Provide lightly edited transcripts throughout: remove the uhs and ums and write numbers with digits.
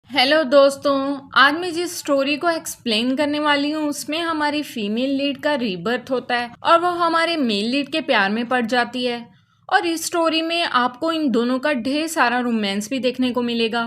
Hello दोस्तों। आज मैं जिस स्टोरी को एक्सप्लेन करने वाली हूँ उसमें हमारी फीमेल लीड का रीबर्थ होता है और वो हमारे मेल लीड के प्यार में पड़ जाती है। और इस स्टोरी में आपको इन दोनों का ढेर सारा रोमांस भी देखने को मिलेगा।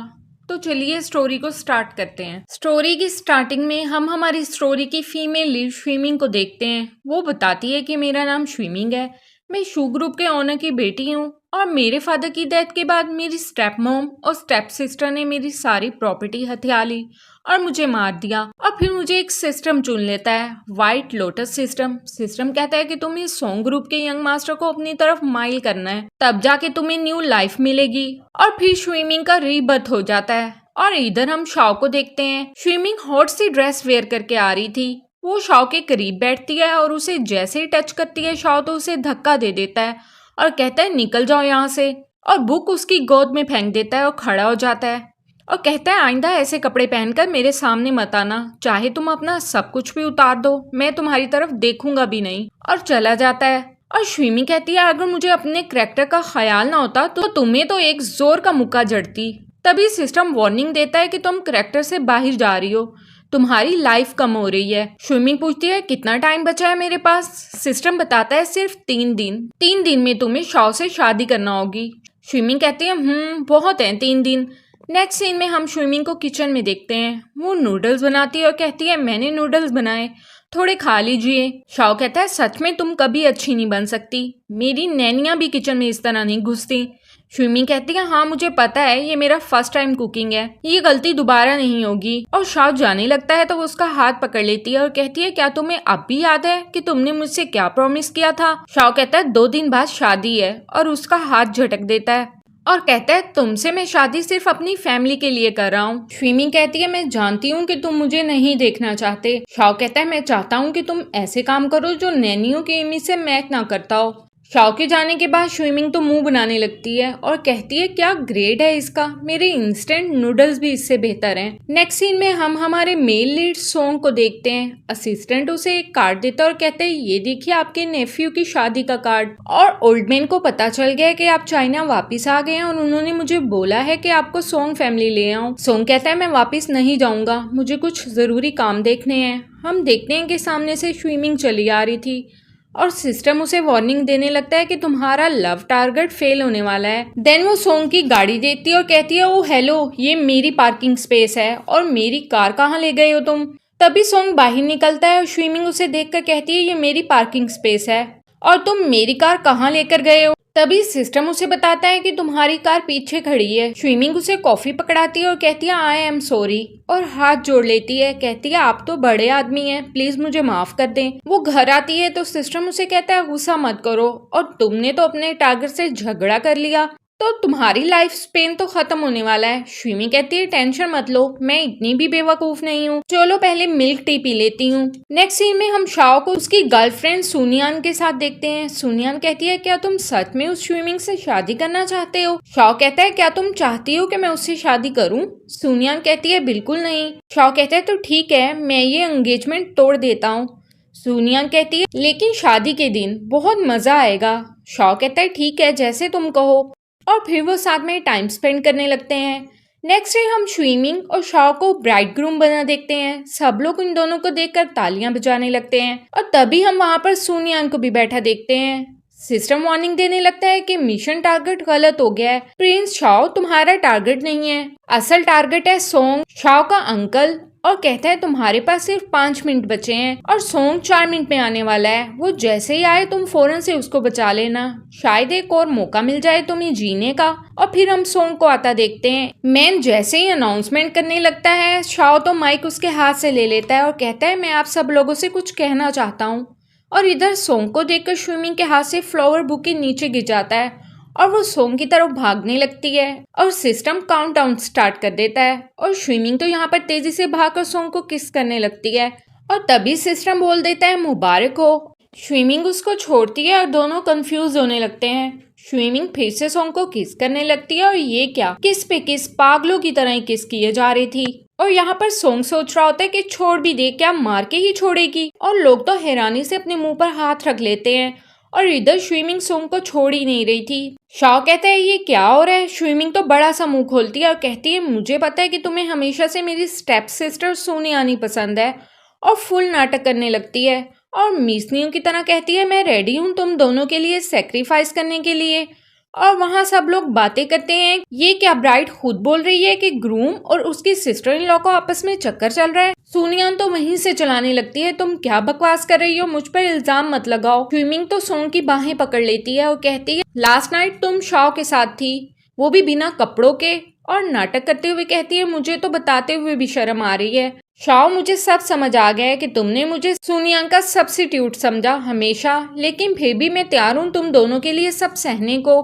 तो चलिए स्टोरी को स्टार्ट करते हैं। स्टोरी की स्टार्टिंग में हम हमारी स्टोरी की फीमेल लीड स्विमिंग को देखते हैं। वो बताती है कि मेरा नाम स्विमिंग है, मैं शू ग्रुप के ओनर की बेटी हूँ और मेरे फादर की डेथ के बाद मेरी स्टेप मॉम और स्टेप सिस्टर ने मेरी सारी प्रॉपर्टी हथिया ली और मुझे मार दिया। और फिर मुझे एक सिस्टम चुन लेता है, व्हाइट लोटस सिस्टम। सिस्टम कहता है कि तुम्हें सॉन्ग ग्रुप के यंग मास्टर को अपनी तरफ माइल करना है, तब जाके तुम्हें न्यू लाइफ मिलेगी। और फिर स्विमिंग का रीबर्थ हो जाता है। और इधर हम शाओ को देखते हैं। स्विमिंग हॉट सी ड्रेस वेयर करके आ रही थी। वो शाओ के करीब बैठती है और उसे जैसे ही टच करती है शाओ तो उसे धक्का दे देता है और कहता है निकल जाओ यहाँ से। और बुक उसकी गोद में फेंक देता है और खड़ा हो जाता है और कहता है आइंदा ऐसे कपड़े पहनकर मेरे सामने मत आना, चाहे तुम अपना सब कुछ भी उतार दो, मैं तुम्हारी तरफ देखूंगा भी नहीं। और चला जाता है। और स्विमी कहती है अगर मुझे अपने करैक्टर का ख्याल ना होता तो तुम्हें तो एक जोर का मुक्का जड़ती। तभी सिस्टम वार्निंग देता है कि तुम करैक्टर से बाहर जा रही हो, तुम्हारी लाइफ कम हो रही है। स्विमिंग पूछती है कितना टाइम बचा है मेरे पास। सिस्टम बताता है सिर्फ 3 दिन। 3 दिन में तुम्हें शाओ से शादी करना होगी। स्विमिंग कहती है बहुत है 3 दिन। नेक्स्ट सीन में हम स्विमिंग को किचन में देखते हैं। वो नूडल्स बनाती है और कहती है मैंने नूडल्स बनाए, थोड़े खा लीजिए। शाओ कहता है सच में तुम कभी अच्छी नहीं बन सकती, मेरी नैनियां भी किचन में इस तरह नहीं घुसती। स्विमिंग कहती है हाँ मुझे पता है, ये मेरा फर्स्ट टाइम कुकिंग है, ये गलती दोबारा नहीं होगी। और शाओ जाने लगता है तो वो उसका हाथ पकड़ लेती है और कहती है क्या तुम्हें अब भी याद है कि तुमने मुझसे क्या प्रॉमिस किया था। शाओ कहता है 2 दिन बाद शादी है और उसका हाथ झटक देता है और कहता है तुमसे मैं शादी सिर्फ अपनी फैमिली के लिए कर रहा हूँ। स्विमिंग कहती है मैं जानती हूँ कि तुम मुझे नहीं देखना चाहते। शाओ कहता है मैं चाहता हूँ कि तुम ऐसे काम करो जो नैनियों की इमेज से मैच ना करता हो। शाओ के जाने के बाद स्विमिंग तो मुंह बनाने लगती है और कहती है क्या ग्रेड है इसका, मेरे इंस्टेंट नूडल्स भी इससे बेहतर हैं। नेक्स्ट सीन में हम हमारे मेल लीड सोंग को देखते हैं। असिस्टेंट उसे एक कार्ड देता है और कहते हैं ये देखिए आपके नेफ्यू की शादी का कार्ड। और ओल्ड मैन को पता चल गया कि आप चाइना वापिस आ गए हैं और उन्होंने मुझे बोला है कि आपको सोंग फैमिली ले आऊं। सोंग कहता है मैं वापिस नहीं जाऊंगा, मुझे कुछ जरूरी काम देखने हैं। हम देखते हैं कि सामने से स्विमिंग चली आ रही थी और सिस्टम उसे वार्निंग देने लगता है कि तुम्हारा लव टारगेट फेल होने वाला है। देन वो सोंग की गाड़ी देखती है और कहती है ओ हेलो, ये मेरी पार्किंग स्पेस है और मेरी कार कहाँ ले गए हो तुम। तभी सोंग बाहर निकलता है और स्विमिंग उसे देखकर कहती है ये मेरी पार्किंग स्पेस है और तुम मेरी कार कहाँ लेकर गए हो। तभी सिस्टम उसे बताता है कि तुम्हारी कार पीछे खड़ी है। स्विमिंग उसे कॉफी पकड़ाती है और कहती है आई एम सॉरी और हाथ जोड़ लेती है। कहती है आप तो बड़े आदमी हैं, प्लीज मुझे माफ कर दें। वो घर आती है तो सिस्टम उसे कहता है गुस्सा मत करो और तुमने तो अपने टारगेट से झगड़ा कर लिया तो तुम्हारी लाइफ स्पेन तो खत्म होने वाला है। स्विमी कहती है टेंशन मत लो, मैं इतनी भी बेवकूफ नहीं हूँ, चलो पहले मिल्क टी पी लेती हूँ। नेक्स्ट सीन में हम शाओ को उसकी गर्लफ्रेंड सुनियान के साथ देखते हैं। सुनियान कहती है क्या तुम सच में उस स्विमिंग से शादी करना चाहते हो। शाओ कहता है क्या तुम चाहती हो कि मैं उससे शादी करूँ। सुनियान कहती है बिल्कुल नहीं। शाओ कहता है तो ठीक है, मैं ये एंगेजमेंट तोड़ देता हूँ। सुनियान कहती है लेकिन शादी के दिन बहुत मजा आएगा। शाओ कहता है ठीक है जैसे तुम कहो। और फिर वो साथ में टाइम स्पेंड करने लगते हैं। नेक्स्ट डे हम स्विमिंग और शाओ को ब्राइड ग्रूम बना देखते हैं। सब लोग इन दोनों को देखकर तालियां बजाने लगते हैं और तभी हम वहां पर सुनियान को भी बैठा देखते हैं। सिस्टम वार्निंग देने लगता है कि मिशन टारगेट गलत हो गया है। प्रिंस शाओ तुम्हारा टारगेट नहीं है, असल टारगेट है सोंग, शाओ का अंकल। और कहता है तुम्हारे पास सिर्फ 5 मिनट बचे हैं और सोंग 4 मिनट में आने वाला है, वो जैसे ही आए तुम फौरन से उसको बचा लेना, शायद एक और मौका मिल जाए तुम्हें जीने का। और फिर हम सोंग को आता देखते हैं। मैन जैसे ही अनाउंसमेंट करने लगता है शाओ तो माइक उसके हाथ से ले लेता है और कहता है मैं आप सब लोगों से कुछ कहना चाहता हूँ। और इधर सोंग को देखकर स्विमिंग के हाथ से फ्लावर बुके नीचे गिर जाता है और वो सोंग की तरफ भागने लगती है और सिस्टम काउंटडाउन स्टार्ट कर देता है और स्विमिंग तो यहाँ पर तेजी से भागकर सोंग को किस करने लगती है और तभी सिस्टम बोल देता है मुबारक हो। स्विमिंग उसको छोड़ती है और दोनों कंफ्यूज होने लगते हैं। स्विमिंग फिर से सोंग को किस करने लगती है और ये क्या किस पे किस, पागलों की तरह ही किस किए जा रही थी। और यहाँ पर सोंग सोच रहा होता है कि छोड़ भी दे, क्या मार के ही छोड़ेगी। और लोग तो हैरानी से अपने मुंह पर हाथ रख लेते हैं और इधर स्विमिंग सोंग को छोड़ ही नहीं रही थी। शाओ कहता है ये क्या हो रहा है। स्विमिंग तो बड़ा सा मुंह खोलती है और कहती है मुझे पता है कि तुम्हें हमेशा से मेरी स्टेप सिस्टर सोनियानी पसंद है, और फुल नाटक करने लगती है और मीसनियों की तरह कहती है मैं रेडी हूँ तुम दोनों के लिए सेक्रीफाइस करने के लिए। और वहां सब लोग बातें करते हैं। ये क्या ब्राइड खुद बोल रही है कि ग्रूम और उसकी सिस्टर इन लॉ को आपस में चक्कर चल रहा है। सोनियान तो वहीं से चलाने लगती है तुम क्या बकवास कर रही हो, मुझ पर इल्जाम मत लगाओ। स्विमिंग तो सोंग की बाहें पकड़ लेती है और कहती है लास्ट नाइट तुम शाओ के साथ थी, वो भी बिना कपड़ों के, और नाटक करते हुए कहती है मुझे तो बताते हुए भी शर्म आ रही है। शाओ मुझे सब समझ आ गया है कि तुमने मुझे सोनिया का सब्स्टिट्यूट समझा हमेशा, लेकिन फिर भी मैं तैयार हूँ तुम दोनों के लिए सब सहने को।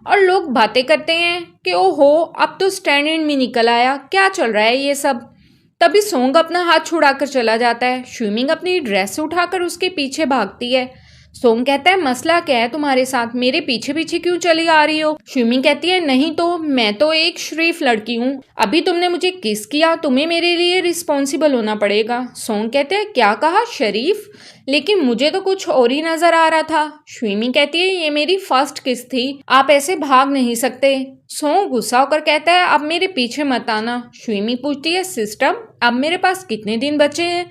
और लोग बातें करते हैं कि ओहो अब तो स्टैंड इन में निकल आया, क्या चल रहा है ये सब। तभी सोंग अपना हाथ छुड़ाकर चला जाता है। स्विमिंग अपनी ड्रेस उठाकर उसके पीछे भागती है। सोंग कहता है मसला क्या है तुम्हारे साथ, मेरे पीछे पीछे क्यों चली आ रही हो। स्विमिंग कहती है नहीं तो मैं तो एक शरीफ लड़की हूँ, अभी तुमने मुझे किस किया, तुम्हें मेरे लिए रिस्पॉन्सिबल होना पड़ेगा। सोंग कहते हैं क्या कहा शरीफ, लेकिन मुझे तो कुछ और ही नजर आ रहा था। स्विमिंग कहती है ये मेरी फर्स्ट किस थी, आप ऐसे भाग नहीं सकते। सोंग गुस्सा होकर कहता है अब मेरे पीछे मत आना। स्विमिंग पूछती है सिस्टम अब मेरे पास कितने दिन बचे हैं।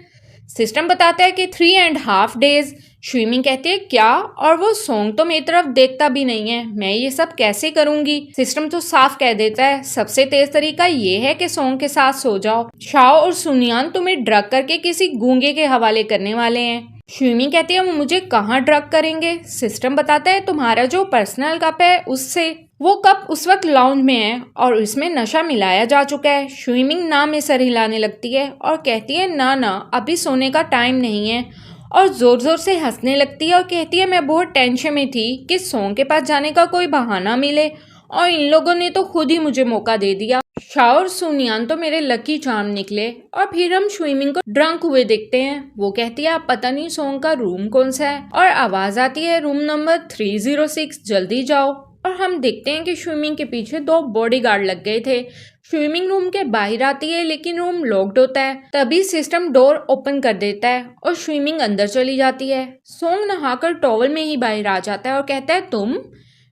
सिस्टम बताता है कि 3.5 days। स्विमिंग कहती है क्या, और वो सोंग तो मेरी तरफ देखता भी नहीं है, मैं ये सब कैसे करूंगी। सिस्टम तो साफ कह देता है सबसे तेज तरीका ये है कि सोंग के साथ सो जाओ, शाओ और सुनियान तुम्हें ड्रग करके किसी गूंगे के हवाले करने वाले हैं। स्विमिंग कहती है वो मुझे कहाँ ड्रग करेंगे। सिस्टम बताता है तुम्हारा जो पर्सनल कप है उससे, वो कप उस वक्त लाउंज में है और इसमें नशा मिलाया जा चुका है। स्विमिंग ना में सर हिलाने लगती है और कहती है ना ना अभी सोने का टाइम नहीं है, और जोर जोर से हंसने लगती है और कहती है मैं बहुत टेंशन में थी कि सोंग के पास जाने का कोई बहाना मिले, और इन लोगों ने तो खुद ही मुझे मौका दे दिया। शाओ और सुनियान तो मेरे लकी चार्म निकले। और फिर हम स्विमिंग को ड्रंक हुए देखते हैं। वो कहती है आप पता नहीं सोंग का रूम कौन सा है, और आवाज आती है रूम नंबर 306 जल्दी जाओ। और हम देखते हैं कि स्विमिंग के पीछे 2 बॉडीगार्ड लग गए थे। स्विमिंग रूम के बाहर आती है लेकिन रूम लॉक्ड होता है। तभी सिस्टम डोर ओपन कर देता है और स्विमिंग अंदर चली जाती है। सोंग नहाकर टॉवल में ही बाहर आ जाता है और कहता है तुम।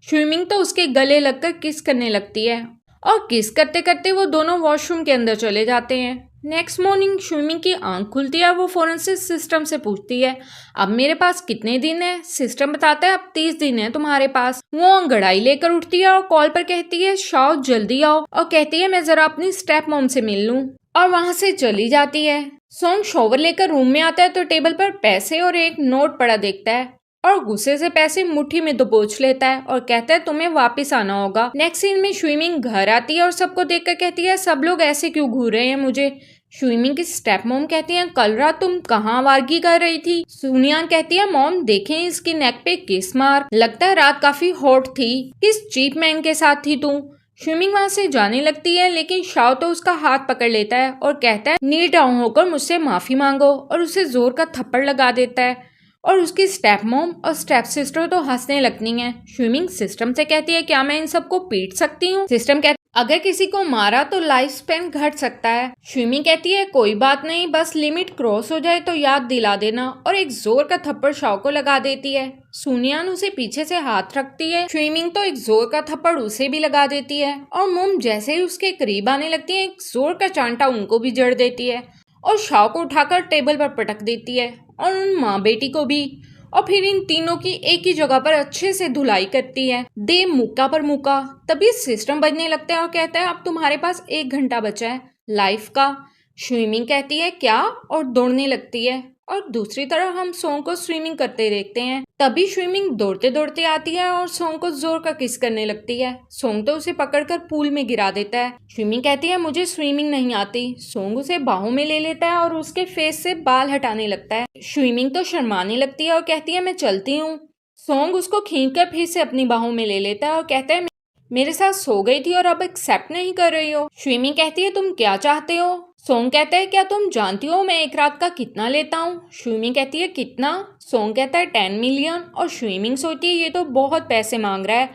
स्विमिंग तो उसके गले लगकर किस करने लगती है, और किस करते करते वो दोनों वॉशरूम के अंदर चले जाते हैं। नेक्स्ट मॉर्निंग स्विमिंग की आंख खुलती है, वो फौरन से सिस्टम से पूछती है अब मेरे पास कितने दिन है। सिस्टम बताता है अब 30 दिन है तुम्हारे पास। वो अंगड़ाई लेकर उठती है और कॉल पर कहती है शाओ जल्दी आओ, और कहती है मैं जरा अपनी स्टेप मॉम से मिल लूं, और वहां से चली जाती है। सोंग शॉवर लेकर रूम में आता है तो टेबल पर पैसे और एक नोट पड़ा देखता है, और गुस्से से पैसे मुट्ठी में दबोच लेता है और कहता है तुम्हें वापस आना होगा। नेक्स्ट सीन में स्विमिंग घर आती है और सबको देखकर कहती है सब लोग ऐसे क्यों घूर रहे हैं मुझे। स्विमिंग की स्टेप मॉम कहती है कल रात तुम कहाँ आवारगी कर रही थी। सुनियान कहती है मॉम देखें इसकी नेक पे किस मार्क, लगता है रात काफी हॉट थी, किस चीप मैन के साथ थी तू। स्विमिंग वहां से जाने लगती है लेकिन शाओ तो उसका हाथ पकड़ लेता है और कहता है नील डाउन होकर मुझसे माफी मांगो, और उसे जोर का थप्पड़ लगा देता है। और उसकी स्टेप मॉम और स्टेप सिस्टर तो हंसने लगती हैं। स्विमिंग सिस्टम से कहती है क्या मैं इन सबको पीट सकती हूँ। सिस्टम कहती है अगर किसी को मारा तो लाइफ स्पैन घट सकता है। स्विमिंग कहती है कोई बात नहीं, बस लिमिट क्रॉस हो जाए तो याद दिला देना, और एक जोर का थप्पड़ शाओ को लगा देती है। सुनियान उसे पीछे से हाथ रखती है। स्विमिंग तो एक जोर का थप्पड़ उसे भी लगा देती है, और मोम जैसे ही उसके करीब आने लगती है एक जोर का चांटा उनको भी जड़ देती है, और शाओ को उठाकर टेबल पर पटक देती है, और उन माँ बेटी को भी। और फिर इन तीनों की एक ही जगह पर अच्छे से धुलाई करती है, दे मुक्का पर मुक्का। तभी सिस्टम बजने लगता है और कहता है अब तुम्हारे पास 1 घंटा बचा है लाइफ का। स्विमिंग कहती है क्या, और दौड़ने लगती है। और दूसरी तरफ हम सोंग को स्विमिंग करते देखते हैं। तभी स्विमिंग दौड़ते दौड़ते आती है और सोंग को जोर का किस करने लगती है। सोंग तो उसे पकड़कर पूल में गिरा देता है। स्विमिंग कहती है मुझे स्विमिंग नहीं आती। सोंग उसे बाहों में ले लेता है और उसके फेस से बाल हटाने लगता है। स्विमिंग तो शर्माने लगती है और कहती है मैं चलती हूँ। सोंग उसको खींचकर फिर से अपनी बाहों में ले लेता है और कहता है मेरे साथ सो गई थी और अब एक्सेप्ट नहीं कर रही हो। स्विमिंग कहती है तुम क्या चाहते हो। सोंग कहता है क्या तुम जानती हो मैं एक रात का कितना लेता हूँ। स्विमिंग कहती है कितना। सोंग कहता है 10 मिलियन। और स्विमिंग सोचती है ये तो बहुत पैसे मांग रहा है,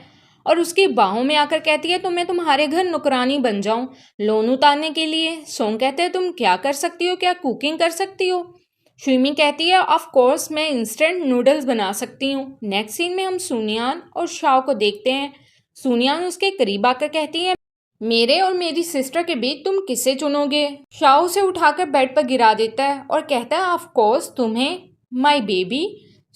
और उसकी बाहों में आकर कहती है तो मैं तुम्हारे घर नौकरानी बन जाऊं लोन उतारने के लिए। सोंग कहते हैं तुम क्या कर सकती हो, क्या कुकिंग कर सकती हो। स्विमिंग कहती है ऑफ कोर्स मैं इंस्टेंट नूडल्स बना सकती हूँ। नेक्स्ट सीन में हम सुनियान और शाओ को देखते हैं। सुनियान उसके करीब आकर कहती है मेरे और मेरी सिस्टर के बीच तुम किसे चुनोगे। शाओ उसे उठाकर बेड पर गिरा देता है और कहता है ऑफ कोर्स तुम्हें, माय बेबी।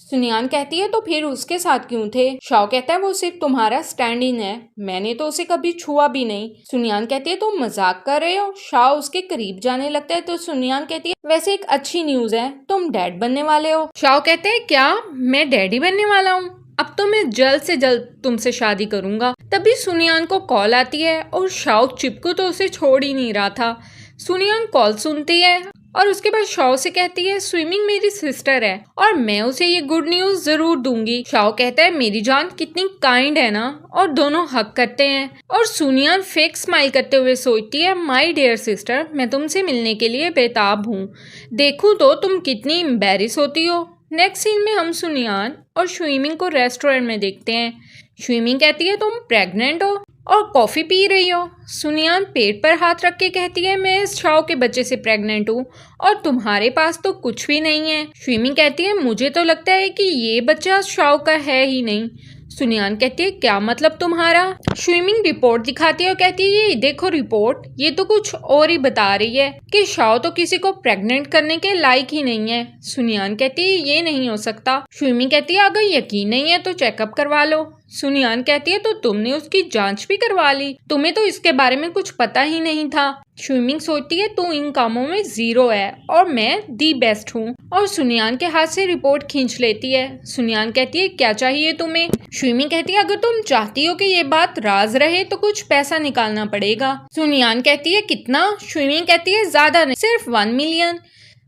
सुनियान कहती है तो फिर उसके साथ क्यों थे। शाओ कहता है वो सिर्फ तुम्हारा स्टैंड इन है, मैंने तो उसे कभी छुआ भी नहीं। सुनियान कहती है तुम मजाक कर रहे हो। शाओ उसके करीब जाने लगता है तो सुनियान कहती है वैसे एक अच्छी न्यूज है, तुम डैड बनने वाले हो। शाओ कहते हैं क्या मैं डैडी बनने वाला हूँ, अब तो मैं जल्द से जल्द तुमसे शादी करूंगा। तभी सुनियान को कॉल आती है और शाओ चिपकू तो उसे छोड़ ही नहीं रहा था। सुनियान कॉल सुनती है और उसके बाद शाओ से कहती है स्विमिंग मेरी सिस्टर है और मैं उसे ये गुड न्यूज जरूर दूंगी। शाओ कहता है मेरी जान कितनी काइंड है ना, और दोनों हक करते हैं और सुनियान फेक स्माइल करते हुए सोचती है माय डियर सिस्टर मैं तुमसे मिलने के लिए बेताब हूँ, देखूं तो तुम कितनी एम्बैरिस होती हो। नेक्स्ट सीन में हम सुनियान और स्विमिंग को रेस्टोरेंट में देखते हैं। स्विमिंग कहती है तुम प्रेग्नेंट हो और कॉफी पी रही हो। सुनियान पेट पर हाथ रख के कहती है मैं इस शाओ के बच्चे से प्रेग्नेंट हूँ और तुम्हारे पास तो कुछ भी नहीं है। स्विमिंग कहती है मुझे तो लगता है कि ये बच्चा शाओ का है ही नहीं। सुनियान कहती है क्या मतलब तुम्हारा। स्विमिंग रिपोर्ट दिखाती है और कहती है ये देखो रिपोर्ट, ये तो कुछ और ही बता रही है कि शाओ तो किसी को प्रेग्नेंट करने के लायक ही नहीं है। सुनियान कहती है ये नहीं हो सकता। स्विमिंग कहती है अगर यकीन नहीं है तो चेकअप करवा लो। सुनियान कहती है तो तुमने उसकी जांच भी करवा ली, तुम्हें तो इसके बारे में कुछ पता ही नहीं था। स्विमिंग सोचती है तू इन कामों में जीरो है और मैं दी बेस्ट हूँ, और सुनियान के हाथ से रिपोर्ट खींच लेती है। सुनियान कहती है क्या चाहिए तुम्हें। स्विमिंग कहती है अगर तुम चाहती हो कि ये बात राज रहे तो कुछ पैसा निकालना पड़ेगा। सुनियान कहती है कितना। स्विमिंग कहती है ज्यादा नहीं, सिर्फ 1 मिलियन।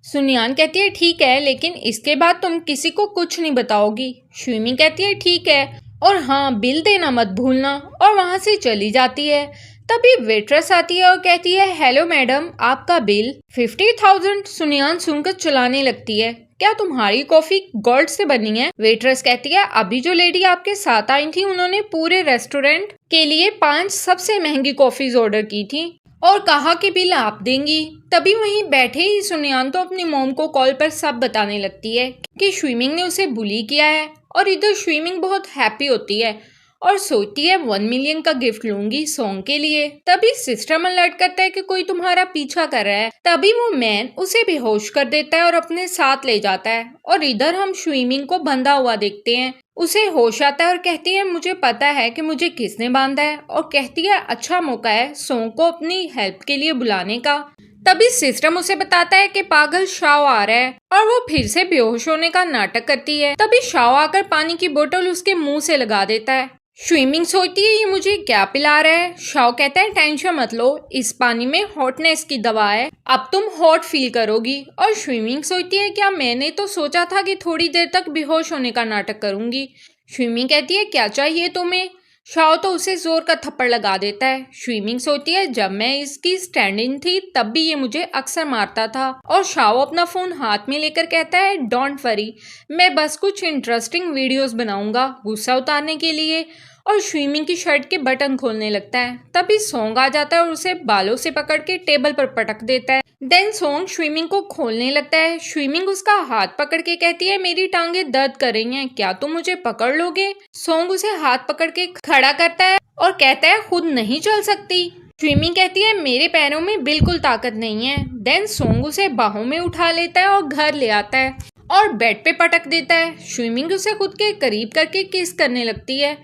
सुनियान कहती है ठीक है लेकिन इसके बाद तुम किसी को कुछ नहीं बताओगी। स्विमिंग कहती है ठीक है और हाँ बिल देना मत भूलना, और वहां से चली जाती है। तभी वेट्रेस आती है और कहती है हेलो मैडम आपका बिल 50,000। सुनियान सुनकर चलाने लगती है क्या तुम्हारी कॉफी गोल्ड से बनी है। वेट्रेस कहती है अभी जो लेडी आपके साथ आई थी उन्होंने पूरे रेस्टोरेंट के लिए 5 सबसे महंगी कॉफीज ऑर्डर की थी और कहा कि बिल आप देंगी। तभी वहीं बैठे ही सुनियान तो अपनी मॉम को कॉल पर सब बताने लगती है कि स्विमिंग ने उसे बुली किया है, और इधर स्विमिंग बहुत हैप्पी होती है और सोचती है 1 मिलियन का गिफ्ट लूंगी सॉन्ग के लिए। तभी सिस्टम अलर्ट करता है कि कोई तुम्हारा पीछा कर रहा है। तभी वो मैन उसे बेहोश कर देता है और अपने साथ ले जाता है, और इधर हम स्विमिंग को बंधा हुआ देखते हैं। उसे होश आता है और कहती है मुझे पता है कि मुझे किसने बांधा है, और कहती है अच्छा मौका है सॉन्ग को अपनी हेल्प के लिए बुलाने का। तभी सिस्टम उसे बताता है कि पागल शाओ आ रहा है और वो फिर से बेहोश होने का नाटक करती है। तभी शाओ आकर पानी की बोतल उसके मुंह से लगा देता है। स्विमिंग सोचती है ये मुझे क्या पिला रहा है। शाओ कहता है टेंशन मत लो, इस पानी में हॉटनेस की दवा है, अब तुम हॉट फील करोगी। और स्विमिंग सोचती है क्या मैंने तो सोचा था कि थोड़ी देर तक बेहोश होने का नाटक करूंगी। स्विमिंग कहती है क्या चाहिए तुम्हें। शाओ तो उसे जोर का थप्पड़ लगा देता है। स्विमिंग सोचती है जब मैं इसकी स्टैंड इन थी तब भी ये मुझे अक्सर मारता था। और शाओ अपना फोन हाथ में लेकर कहता है डोंट वरी, मैं बस कुछ इंटरेस्टिंग वीडियोस बनाऊंगा गुस्सा उतारने के लिए। और स्विमिंग की शर्ट के बटन खोलने लगता है। तभी सॉन्ग आ जाता है और उसे बालों से पकड़ के टेबल पर पटक देता है। देन सॉन्ग स्विमिंग को खोलने लगता है। स्विमिंग उसका हाथ पकड़ के कहती है मेरी टांगे दर्द कर रही हैं, क्या तुम मुझे पकड़ लोगे। सॉन्ग उसे हाथ पकड़ के खड़ा करता है और कहता है खुद नहीं चल सकती। स्विमिंग कहती है मेरे पैरों में बिल्कुल ताकत नहीं है। देन सॉन्ग उसे बाहों में उठा लेता है और घर ले आता है और बेड पे पटक देता है। स्विमिंग उसे खुद के करीब करके किस करने लगती है।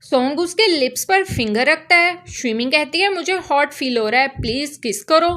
सॉन्ग उसके लिप्स पर फिंगर रखता है। स्विमिंग कहती है मुझे हॉट फील हो रहा है, प्लीज किस करो,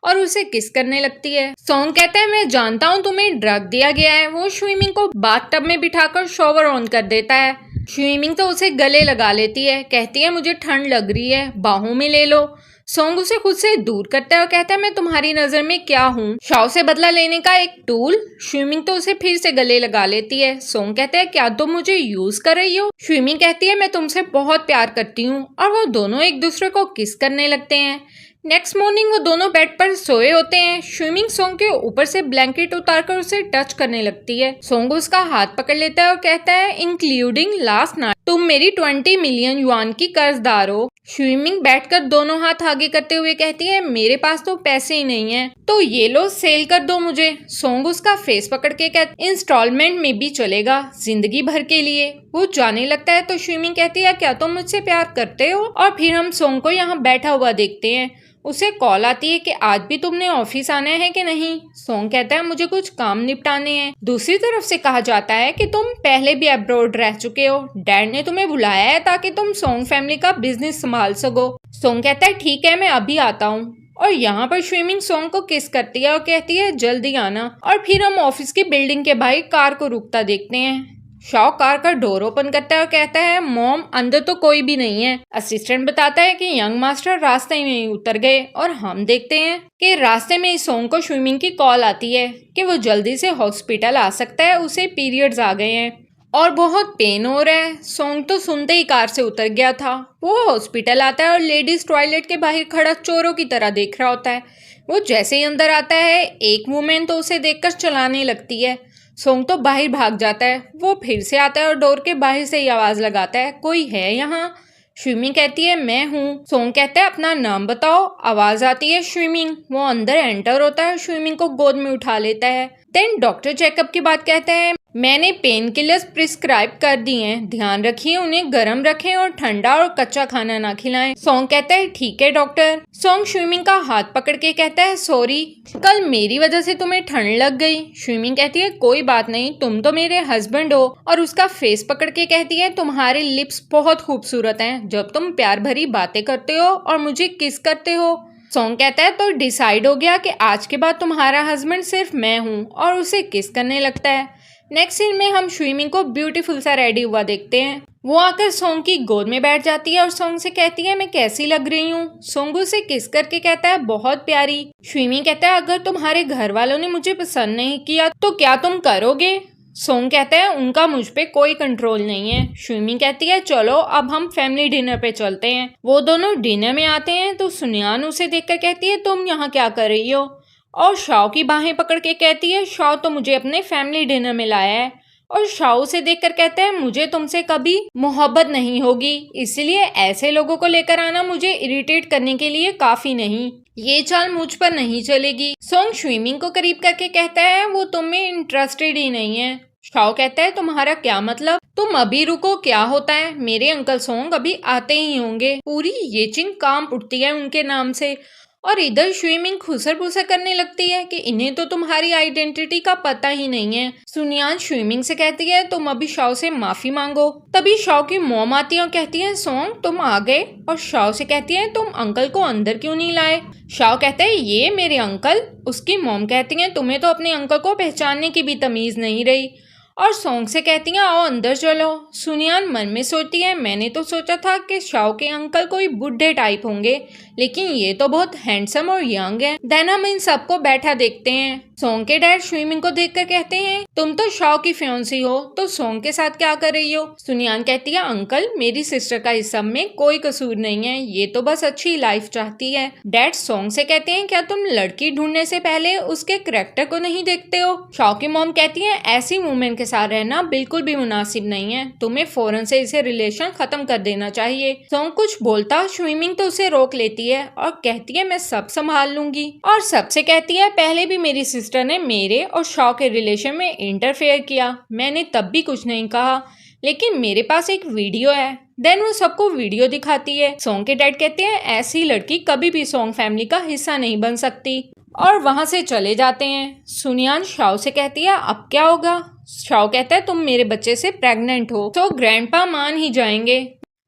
और उसे किस करने लगती है। सॉन्ग कहता है मैं जानता हूँ तुम्हें ड्रग दिया गया है। वो स्विमिंग को बाथटब में बिठाकर शॉवर ऑन कर देता है। स्विमिंग तो उसे गले लगा लेती है, कहती है मुझे ठंड लग रही है, बाहों में ले लो। सॉन्ग उसे खुद से दूर करता है और कहता है मैं तुम्हारी नजर में क्या हूँ, शाओ से बदला लेने का एक टूल। स्विमिंग तो उसे फिर से गले लगा लेती है। सॉन्ग कहता है क्या तुम मुझे यूज कर रही हो। स्विमिंग कहती है मैं तुमसे बहुत प्यार करती हूँ, और वो दोनों एक दूसरे को किस करने लगते हैं। नेक्स्ट मॉर्निंग वो दोनों बेड पर सोए होते हैं। स्विमिंग सॉन्ग के ऊपर से ब्लैंकेट उतारकर उसे टच करने लगती है। सॉन्ग उसका हाथ पकड़ लेता है और कहता है इंक्लूडिंग लास्ट नाइट तुम मेरी 20 मिलियन युआन की कर्जदार हो। स्विमिंग बैठकर दोनों हाथ आगे करते हुए कहती है मेरे पास तो पैसे ही नहीं है, तो ये लो सेल कर दो मुझे। सोंग उसका फेस पकड़ के कहती इंस्टॉलमेंट में भी चलेगा, जिंदगी भर के लिए। वो जाने लगता है तो स्विमिंग कहती है क्या तुम मुझसे प्यार करते हो? और फिर हम सोंग को यहाँ बैठा हुआ देखते हैं। उसे कॉल आती है कि आज भी तुमने ऑफिस आना है कि नहीं। सोंग कहता है मुझे कुछ काम निपटाने हैं। दूसरी तरफ से कहा जाता है कि तुम पहले भी अब्रॉड रह चुके हो, डैड ने तुम्हें बुलाया है ताकि तुम सोंग फैमिली का बिजनेस संभाल सको। सोंग कहता है ठीक है मैं अभी आता हूँ। और यहाँ पर स्विमिंग सोंग को किस करती है और कहती है जल्दी आना। और फिर हम ऑफिस की बिल्डिंग के बाहर कार को रुकता देखते हैं। शॉ कार का डोर ओपन करता है और कहता है मॉम अंदर तो कोई भी नहीं है। असिस्टेंट बताता है कि यंग मास्टर रास्ते में ही उतर गए। और हम देखते हैं कि रास्ते में सोंग को स्विमिंग की कॉल आती है कि वो जल्दी से हॉस्पिटल आ सकता है, उसे पीरियड्स आ गए हैं और बहुत पेन हो रहा है। सोंग तो सुनते ही कार से उतर गया था। वो हॉस्पिटल आता है और लेडीज टॉयलेट के बाहर खड़ा चोरों की तरह देख रहा होता है। वो जैसे ही अंदर आता है एक वुमेन तो उसे देखकर चलाने लगती है। सोंग तो बाहर भाग जाता है। वो फिर से आता है और डोर के बाहर से ही आवाज लगाता है कोई है यहाँ? स्विमिंग कहती है मैं हूँ। सोंग कहता है अपना नाम बताओ। आवाज आती है स्विमिंग। वो अंदर एंटर होता है, स्विमिंग को गोद में उठा लेता है। देन डॉक्टर चेकअप की बात कहते हैं मैंने पेन किलर्स प्रिस्क्राइब कर दिए हैं, ध्यान रखिए उन्हें गर्म रखें और ठंडा और कच्चा खाना ना खिलाएं। सोंग कहता है ठीक है डॉक्टर। सोंग स्विमिंग का हाथ पकड़ के कहता है सॉरी, कल मेरी वजह से तुम्हें ठंड लग गई। स्विमिंग कहती है कोई बात नहीं, तुम तो मेरे हस्बैंड हो। और उसका फेस पकड़ के कहती है तुम्हारे लिप्स बहुत खूबसूरत हैं जब तुम प्यार भरी बातें करते हो और मुझे किस करते हो। सोंग कहता है तो डिसाइड हो गया कि आज के बाद तुम्हारा हस्बैंड सिर्फ मैं हूँ, और उसे किस करने लगता है। नेक्स्ट सीन में हम स्विमिंग को ब्यूटीफुल सा रेडी हुआ देखते हैं। वो आकर सोंग की गोद में बैठ जाती है और सोंग से कहती है मैं कैसी लग रही हूँ। सोंग उसे किस करके कहता है बहुत प्यारी। स्विमिंग कहता है अगर तुम्हारे घर वालों ने मुझे पसंद नहीं किया तो क्या तुम करोगे? सोंग कहता है उनका मुझ पे कोई कंट्रोल नहीं है। स्विमिंग कहती है चलो अब हम फैमिली डिनर पे चलते हैं। वो दोनों डिनर में आते हैं तो सुनियान उसे देखकर कहती है तुम यहाँ क्या कर रही हो? और शाओ की बाहें पकड़ के कहती है शाओ तो मुझे अपने फैमिली डिनर में लाया है। और शाओ से देखकर कहता है मुझे तुमसे कभी मोहब्बत नहीं होगी, इसलिए ऐसे लोगों को लेकर आना मुझे इरिटेट करने के लिए काफी नहीं। ये चाल मुझ पर नहीं चलेगी। सोंग स्विमिंग को करीब करके कहता है वो तुम में इंटरेस्टेड ही नहीं है। शाओ कहता है तुम्हारा क्या मतलब? तुम अभी रुको, क्या होता है? मेरे अंकल सोंग अभी आते ही होंगे। पूरी ये चिंग काम उठती है उनके नाम से। और इधर स्विमिंग खुसर पुसर करने लगती है कि इन्हें तो तुम्हारी आइडेंटिटी का पता ही नहीं है। सुनियान स्विमिंग से कहती है तुम अभी शाओ से माफी मांगो। तभी शाओ की मॉम आती है और कहती है सोंग तुम आ गए। और शाओ से कहती है तुम अंकल को अंदर क्यों नहीं लाए? शाओ कहता है ये मेरे अंकल। उसकी मॉम कहती है तुम्हें तो अपने अंकल को पहचानने की भी तमीज नहीं रही। और सोंग से कहती हैं आओ अंदर चलो। सुनियान मन में सोचती है मैंने तो सोचा था कि शाओ के अंकल कोई बुढ़े टाइप होंगे, लेकिन ये तो बहुत हैंडसम और यंग है। देन हम इन सबको बैठा देखते हैं। सोंग के डैड स्विमिंग को देखकर कहते हैं तुम तो शाओ की फियांसी हो, तो सोंग के साथ क्या कर रही हो? सुनियान कहती है अंकल मेरी सिस्टर का इस सब में कोई कसूर नहीं है, ये तो बस अच्छी लाइफ चाहती है। डैड सोंग से कहते हैं क्या तुम लड़की ढूंढने से पहले उसके कैरेक्टर को नहीं देखते हो? शाओ की मॉम कहती है ऐसी वुमेन के साथ रहना बिल्कुल भी मुनासिब नहीं है, तुम्हें फौरन से इसे रिलेशन खत्म कर देना चाहिए। सोंग कुछ बोलता स्विमिंग तो उसे रोक लेती है और कहती है मैं सब संभाल लूंगी। और सबसे कहती है पहले भी मेरी सिस्टर ने मेरे और शाओ के रिलेशन में इंटरफेयर किया, मैंने तब भी कुछ नहीं कहा, लेकिन मेरे पास एक वीडियो है। देन वो सबको वीडियो दिखाती है। सोंग के डैड कहते हैं ऐसी लड़की कभी भी सोंग फैमिली का हिस्सा नहीं बन सकती, और वहां से चले जाते हैं। सुनियान शाओ से कहती है अब क्या होगा? शाओ कहता है तुम मेरे बच्चे से प्रेग्नेंट हो तो ग्रैंडपा मान ही जाएंगे।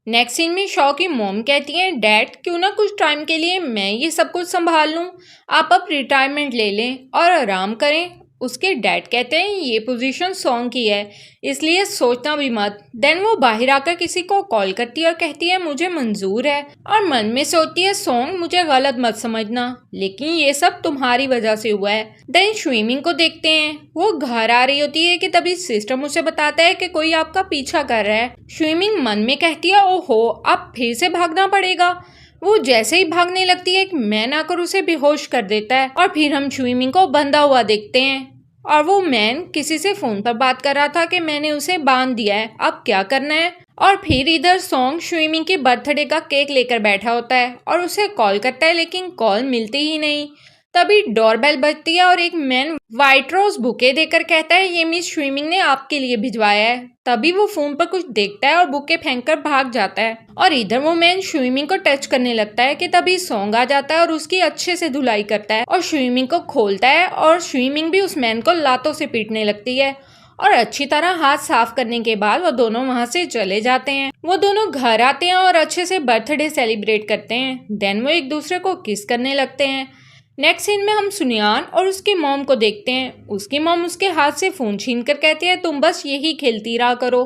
नेक्स्ट सीन में शाओ की मॉम कहती है डैड क्यों ना कुछ टाइम के लिए मैं ये सब कुछ संभाल लूं, आप अब रिटायरमेंट ले लें और आराम करें। उसके डैड कहते हैं ये पोजीशन सोंग की है, इसलिए सोचना भी मत। देन वो बाहर आकर किसी को कॉल करती है और कहती है मुझे मंजूर है, और मन में सोचती है सोंग मुझे गलत मत समझना, लेकिन ये सब तुम्हारी वजह से हुआ है। देन स्विमिंग को देखते हैं। वो घर आ रही होती है कि तभी सिस्टम उसे बताता है कि कोई आपका पीछा कर रहा है। स्विमिंग मन में कहती है ओहो अब फिर से भागना पड़ेगा। वो जैसे ही भागने लगती है एक मैन आकर उसे बेहोश कर देता है, और फिर हम स्विमिंग को बंधा हुआ देखते हैं। और वो मैन किसी से फोन पर बात कर रहा था कि मैंने उसे बांध दिया है, अब क्या करना है। और फिर इधर सॉन्ग स्विमिंग के बर्थडे का केक लेकर बैठा होता है और उसे कॉल करता है, लेकिन कॉल मिलती ही नहीं। तभी डोरबेल बजती है और एक मैन व्हाइट रोज बुके देकर कहता है ये मिस स्विमिंग ने आपके लिए भिजवाया है। तभी वो फोन पर कुछ देखता है और बुके फेंककर भाग जाता है। और इधर वो मैन स्विमिंग को टच करने लगता है कि तभी सॉन्ग आ जाता है और उसकी अच्छे से धुलाई करता है और स्विमिंग को खोलता है और स्विमिंग भी उस मैन को लातों से पीटने लगती है। और अच्छी तरह हाथ साफ करने के बाद वो दोनों वहां से चले जाते हैं। वो दोनों घर आते हैं और अच्छे से बर्थडे सेलिब्रेट करते हैं। देन वो एक दूसरे को किस करने लगते हैं। नेक्स्ट सीन में हम सुनियान और उसकी मॉम को देखते हैं। उसकी मॉम उसके हाथ से फोन छीन कर कहती है तुम बस यही खेलती रहा करो,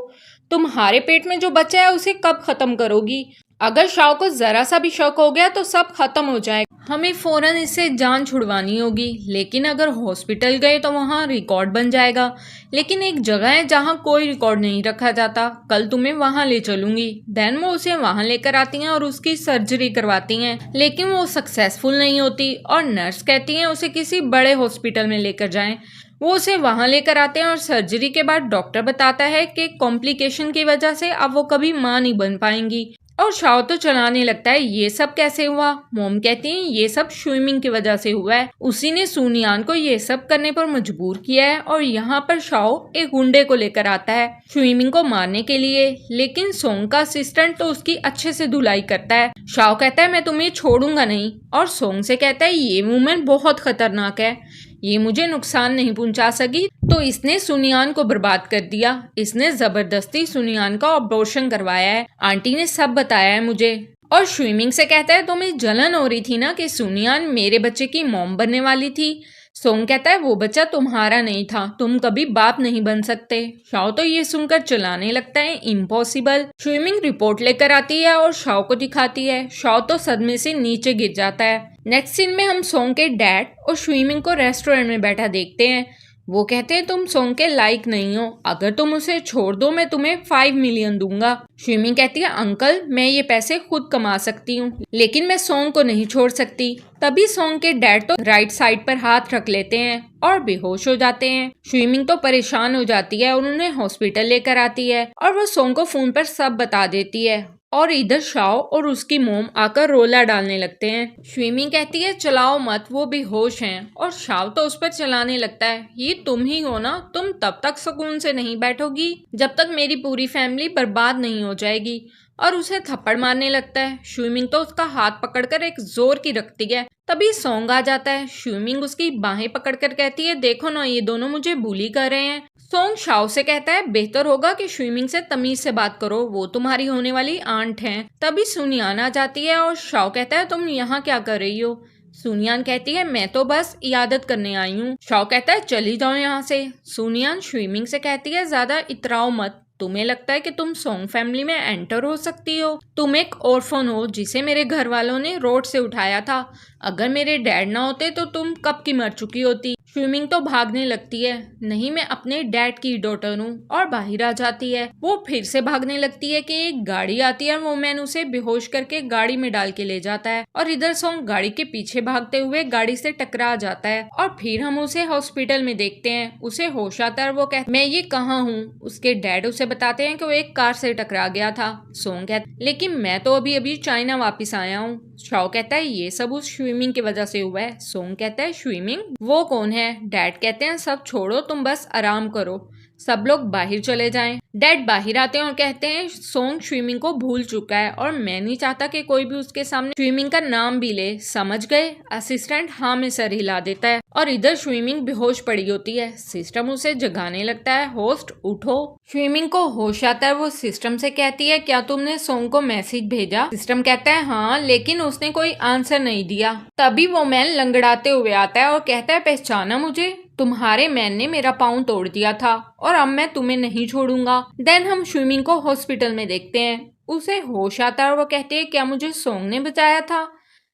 तुम्हारे पेट में जो बच्चा है उसे कब खत्म करोगी। अगर शाओ को जरा सा भी शक हो गया तो सब खत्म हो जाएगा, हमें फौरन इससे जान छुड़वानी होगी। लेकिन अगर हॉस्पिटल गए तो वहाँ रिकॉर्ड बन जाएगा, लेकिन एक जगह है जहाँ कोई रिकॉर्ड नहीं रखा जाता, कल तुम्हें वहाँ ले चलूंगी। देन वो उसे वहाँ लेकर आती हैं और उसकी सर्जरी करवाती हैं, लेकिन वो सक्सेसफुल नहीं होती और नर्स कहती हैं उसे किसी बड़े हॉस्पिटल में लेकर जाएं। वो उसे वहां लेकर आते हैं और सर्जरी के बाद डॉक्टर बताता है कि कॉम्प्लिकेशन की वजह से अब वो कभी मां नहीं बन पाएंगी। और शाओ तो चलाने लगता है ये सब कैसे हुआ। मोम कहती है ये सब स्विमिंग की वजह से हुआ है, उसी ने सुनियान को ये सब करने पर मजबूर किया है। और यहाँ पर शाओ एक गुंडे को लेकर आता है स्विमिंग को मारने के लिए, लेकिन सोंग का असिस्टेंट तो उसकी अच्छे से धुलाई करता है। शाओ कहता है मैं तुम्हें छोड़ूंगा नहीं, और सोंग से कहता है ये वुमेन बहुत खतरनाक है, ये मुझे नुकसान नहीं पहुंचा सकी, तो इसने सुनियान को बर्बाद कर दिया। इसने जबरदस्ती सुनियान का ऑपरेशन करवाया है, आंटी ने सब बताया है मुझे। और स्विमिंग से कहता है तुम्हें जलन हो रही थी ना कि सुनियान मेरे बच्चे की मॉम बनने वाली थी। सोंग कहता है वो बच्चा तुम्हारा नहीं था, तुम कभी बाप नहीं बन सकते। शाओ तो ये सुनकर चलाने लगता है इम्पॉसिबल। स्विमिंग रिपोर्ट लेकर आती है और शाओ को दिखाती है। शाओ तो सदमे से नीचे गिर जाता है। नेक्स्ट सीन में हम सोंग के डैड और स्विमिंग को रेस्टोरेंट में बैठा देखते हैं। वो कहते हैं तुम सोंग के लायक नहीं हो, अगर तुम उसे छोड़ दो मैं तुम्हें 5 मिलियन दूंगा। स्विमिंग कहती है अंकल मैं ये पैसे खुद कमा सकती हूँ, लेकिन मैं सोंग को नहीं छोड़ सकती। तभी सोंग के डैड तो राइट साइड पर हाथ रख लेते हैं और बेहोश हो जाते हैं। स्विमिंग तो परेशान हो जाती है और उन्हें हॉस्पिटल लेकर आती है और वो सोंग को फोन पर सब बता देती है। और इधर शाओ और उसकी मोम आकर रोला डालने लगते हैं। स्विमिंग कहती है चलाओ मत, वो बेहोश हैं। और शाओ तो उस पर चलाने लगता है ये तुम ही हो ना, तुम तब तक सुकून से नहीं बैठोगी जब तक मेरी पूरी फैमिली बर्बाद नहीं हो जाएगी। और उसे थप्पड़ मारने लगता है। स्विमिंग तो उसका हाथ पकड़कर एक जोर की रखती है। तभी सोंग आ जाता है। स्विमिंग उसकी बाहें पकड़कर कहती है देखो ना ये दोनों मुझे बुली कर रहे हैं। सोंग शाओ से कहता है बेहतर होगा कि स्विमिंग से तमीज से बात करो, वो तुम्हारी होने वाली आंट हैं। तभी सुनियान आ जाती है और शाओ कहता है तुम यहाँ क्या कर रही हो। सुनियान कहती है मैं तो बस इयादत करने आई हूँ। शाओ कहता है चली जाओ यहाँ से। सुनियान स्विमिंग से कहती है ज्यादा इतराओ मत, तुम्हें लगता है कि तुम सोंग फैमिली में एंटर हो सकती हो, तुम एक ऑर्फन हो जिसे मेरे घर वालों ने रोड से उठाया था, अगर मेरे डैड ना होते तो तुम कब की मर चुकी होती। स्विमिंग तो भागने लगती है, नहीं मैं अपने डैड की डॉटर हूँ, और बाहर आ जाती है। वो फिर से भागने लगती है कि एक गाड़ी आती है, वो मैन उसे बेहोश करके गाड़ी में डाल के ले जाता है। और इधर सोंग गाड़ी के पीछे भागते हुए गाड़ी से टकरा जाता है। और फिर हम उसे हॉस्पिटल में देखते हैं, उसे होश आता है। वो कहता मैं ये कहाँ हूँ। उसके डैड उसे बताते हैं कि वो एक कार से टकरा गया था। सोंग कहता लेकिन मैं तो अभी अभी चाइना वापिस आया हूँ। शाओ कहता है ये सब उस स्विमिंग की वजह से हुआ है। सोंग कहता है स्विमिंग वो कौन है। डैड कहते हैं सब छोड़ो, तुम बस आराम करो, सब लोग बाहर चले जाएं। डैड बाहर आते हैं और कहते हैं सोंग स्विमिंग को भूल चुका है और मैं नहीं चाहता कि कोई भी उसके सामने स्विमिंग का नाम भी ले, समझ गए। असिस्टेंट हाँ में सर हिला देता है। और इधर स्विमिंग बेहोश पड़ी होती है। सिस्टम उसे जगाने लगता है, होस्ट उठो। स्विमिंग को होश आता है। वो सिस्टम से कहती है क्या तुमने सोंग को मैसेज भेजा। सिस्टम कहता है हाँ, लेकिन उसने कोई आंसर नहीं दिया। तभी वो मैन लंगड़ाते हुए आता है और कहता है पहचाना मुझे, तुम्हारे मैन ने मेरा पाँव तोड़ दिया था और अब मैं तुम्हें नहीं छोड़ूंगा। देन हम स्विमिंग को हॉस्पिटल में देखते हैं। उसे होश आता है और वो कहती है क्या मुझे सोंग ने बचाया था।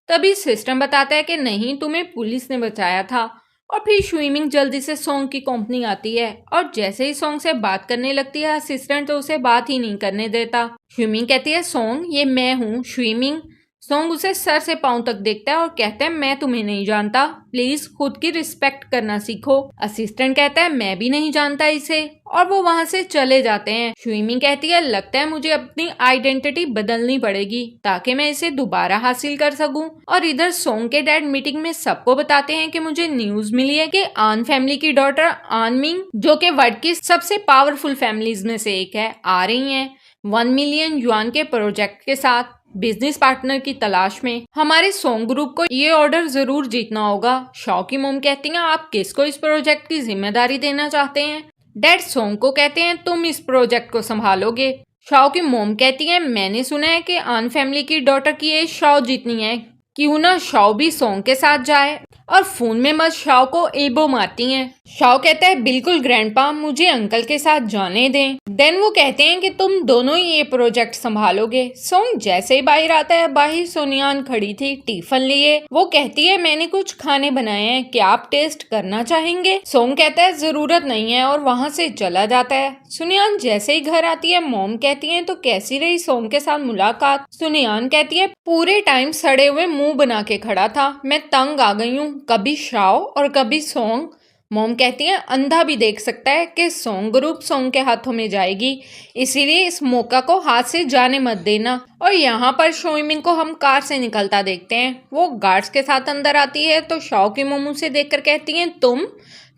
तभी सिस्टम बताता है कि नहीं, तुम्हें पुलिस ने बचाया था। और फिर स्विमिंग जल्दी से सोंग की कंपनी आती है और जैसे ही सोंग से बात करने लगती है असिस्टेंट तो उसे बात ही नहीं करने देता। स्विमिंग कहती है सोंग ये मैं हूँ स्विमिंग। सोंग उसे सर से पांव तक देखता है और कहता है मैं तुम्हें नहीं जानता, प्लीज खुद की रिस्पेक्ट करना सीखो। असिस्टेंट कहता है मैं भी नहीं जानता इसे, और वो वहां से चले जाते हैं। शुइमिंग कहती है लगता है मुझे अपनी आइडेंटिटी बदलनी पड़ेगी ताकि मैं इसे दोबारा हासिल कर सकूं। और इधर सोंग के डैड मीटिंग में सबको बताते हैं कि मुझे न्यूज मिली है कि आन फैमिली की डॉटर आन मिंग, जो कि वर्ल्ड की सबसे पावरफुल फैमिलीज में से एक है, आ रही है 1 मिलियन युआन के प्रोजेक्ट के साथ बिजनेस पार्टनर की तलाश में। हमारे सोंग ग्रुप को ये ऑर्डर जरूर जीतना होगा। शॉ की मोम कहती हैं आप किसको इस प्रोजेक्ट की जिम्मेदारी देना चाहते हैं? डैड सोंग को कहते हैं तुम इस प्रोजेक्ट को संभालोगे। शॉ की मोम कहती है मैंने सुना है कि आन फैमिली की डॉटर की एज शॉ जितनी है, क्यों ना शॉ भी सोंग के साथ जाए। और फोन में मत शॉ को एबो मारती हैं। शॉ कहता है बिल्कुल ग्रैंडपा, मुझे अंकल के साथ जाने दें। देन वो कहते हैं कि तुम दोनों ही ये प्रोजेक्ट संभालोगे। सोंग जैसे ही बाहर आता है, बाहर सुनियान खड़ी थी टिफिन लिए। वो कहती है मैंने कुछ खाने बनाए हैं, क्या आप टेस्ट करना चाहेंगे? सोंग कहता है जरूरत नहीं है और वहाँ से चला जाता है। सुनियान जैसे ही घर आती है, मोम कहती है तो कैसी रही सोंग के साथ मुलाकात? सुनियान कहती है पूरे टाइम सड़े हुए मुंह बना के खड़ा था, मैं तंग आ गई हूँ, कभी शाओ और कभी सोंग। मोम कहती है अंधा भी देख सकता है कि सोंग ग्रुप सोंग के हाथों में जाएगी, इसीलिए इस मौका को हाथ से जाने मत देना। और यहाँ पर शुइमिंग को हम कार से निकलता देखते हैं। वो गार्ड्स के साथ अंदर आती है तो शाओ की मोम उसे देखकर कहती है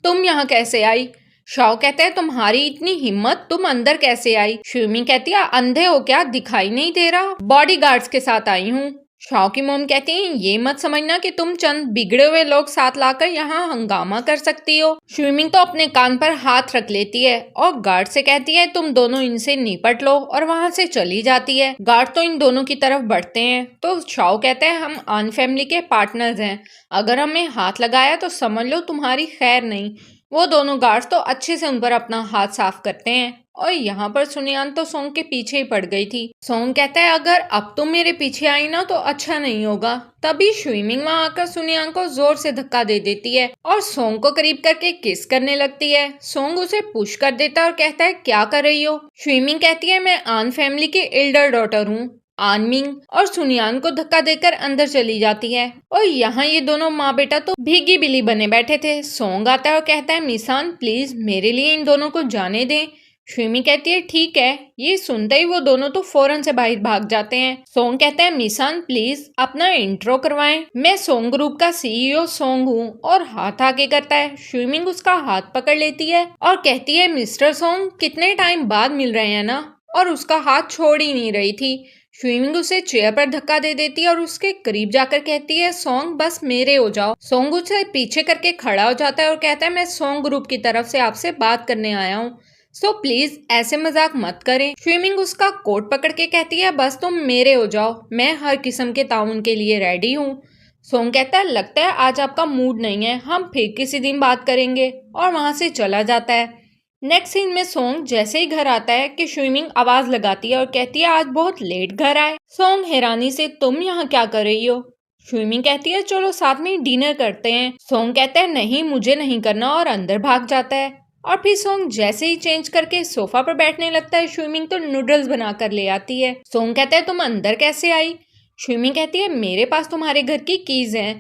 तुम यहाँ कैसे आई? शाओ कहता है तुम्हारी इतनी हिम्मत, तुम अंदर कैसे आई? शुइमिंग कहती है अंधे हो क्या, दिखाई नहीं दे रहा? बॉडी गार्ड्स के साथ आई हूँ। शाओ की मोम कहती है ये मत समझना कि तुम चंद बिगड़े हुए लोग साथ लाकर यहाँ हंगामा कर सकती हो। शुइमिंग तो अपने कान पर हाथ रख लेती है और गार्ड से कहती है तुम दोनों इनसे निपट लो, और वहाँ से चली जाती है। गार्ड तो इन दोनों की तरफ बढ़ते हैं तो शाओ कहता है हम आन फैमिली के पार्टनर्स हैं, अगर हमें हाथ लगाया तो समझ लो तुम्हारी खैर नहीं। वो दोनों गार्ड्स तो अच्छे से उन पर अपना हाथ साफ करते हैं। और यहाँ पर सुनियान तो सोंग के पीछे ही पड़ गई थी। सोंग कहता है अगर अब तुम मेरे पीछे आई ना तो अच्छा नहीं होगा। तभी शुइमिंग वहां आकर सुनियान को जोर से धक्का दे देती है और सोंग को करीब करके किस करने लगती है। सोंग उसे पुश कर देता है और कहता है क्या कर रही हो? शुइमिंग कहती है मैं आन फैमिली की एल्डर डॉटर हूँ आन मिंग, और सुनियान को धक्का देकर अंदर चली जाती है। और यहाँ ये दोनों माँ बेटा तो भीगी बिल्ली बने बैठे थे। सोंग आता है और कहता है मिसान प्लीज मेरे लिए इन दोनों को जाने दें। शुइमी कहती है ठीक है। ये सुनते ही वो दोनों तो फौरन से बाहर भाग जाते हैं। सोंग कहता है मिसान प्लीज अपना इंट्रो करवाएं, मैं सोंग ग्रुप का सीईओ सोंग हूँ, और हाथ आगे करता है। शुइमिंग उसका हाथ पकड़ लेती है और कहती है मिस्टर सोंग कितने टाइम बाद मिल रहे हैं ना, और उसका हाथ छोड़ ही नहीं रही थी। शुइमिंग उसे चेयर पर धक्का दे देती है और उसके करीब जाकर कहती है सोंग बस मेरे हो जाओ। सोंग उसे पीछे करके खड़ा हो जाता है और कहता है मैं सोंग ग्रुप की तरफ से आपसे बात करने आया हूँ, सो प्लीज ऐसे मजाक मत करें। शुइमिंग उसका कोट पकड़ के कहती है बस तुम मेरे हो जाओ, मैं हर किस्म के ताउन के लिए रेडी हूँ। सोंग कहता है लगता है आज आपका मूड नहीं है, हम फिर किसी दिन बात करेंगे, और वहां से चला जाता है। नेक्स्ट सीन में सोंग जैसे ही घर आता है कि शुइमिंग आवाज लगाती है और कहती है आज बहुत लेट घर आए। सोंग हैरानी से तुम यहाँ क्या कर रही हो? शुइमिंग कहती है चलो साथ में डिनर करते हैं। सोंग कहता है नहीं मुझे नहीं करना, और अंदर भाग जाता है। और फिर सोंग जैसे ही चेंज करके सोफा पर बैठने लगता है, शुइमिंग तो नूडल्स बनाकर ले आती है। सोंग कहता है तुम अंदर कैसे आई? शुइमिंग कहती है मेरे पास तुम्हारे घर की कीज हैं।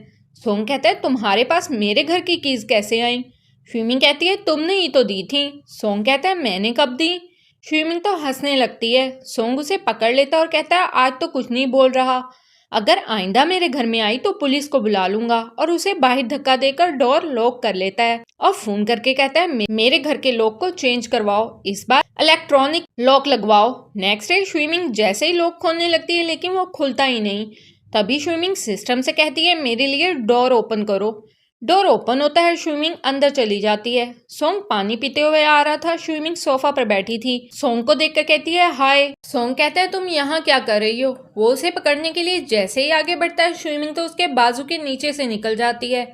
सोंग कहता है तुम्हारे पास मेरे घर की कीज कैसे आई? शुइमिंग कहती है तुमने ही तो दी थी। सोंग कहता है मैंने कब दी? शुइमिंग तो हंसने लगती है। सोंग उसे पकड़ लेता और कहता है आज तो कुछ नहीं बोल रहा, अगर आइंदा मेरे घर में आई तो पुलिस को बुला लूंगा, और उसे बाहर धक्का देकर डोर लॉक कर लेता है और फोन करके कहता है मेरे घर के लॉक को चेंज करवाओ, इस बार इलेक्ट्रॉनिक लॉक लगवाओ। नेक्स्ट डे शुइमिंग जैसे ही लॉक खोलने लगती है लेकिन वो खुलता ही नहीं। तभी शुइमिंग सिस्टम से कहती है मेरे लिए डोर ओपन करो। डोर ओपन होता है, शुइमिंग अंदर चली जाती है। सोंग पानी पीते हुए आ रहा था, शुइमिंग सोफा पर बैठी थी। सोंग को देखकर कहती है हाय। सोंग कहता है तुम यहाँ क्या कर रही हो? वो उसे पकड़ने के लिए जैसे ही आगे बढ़ता है, शुइमिंग तो उसके बाजू के नीचे से निकल जाती है।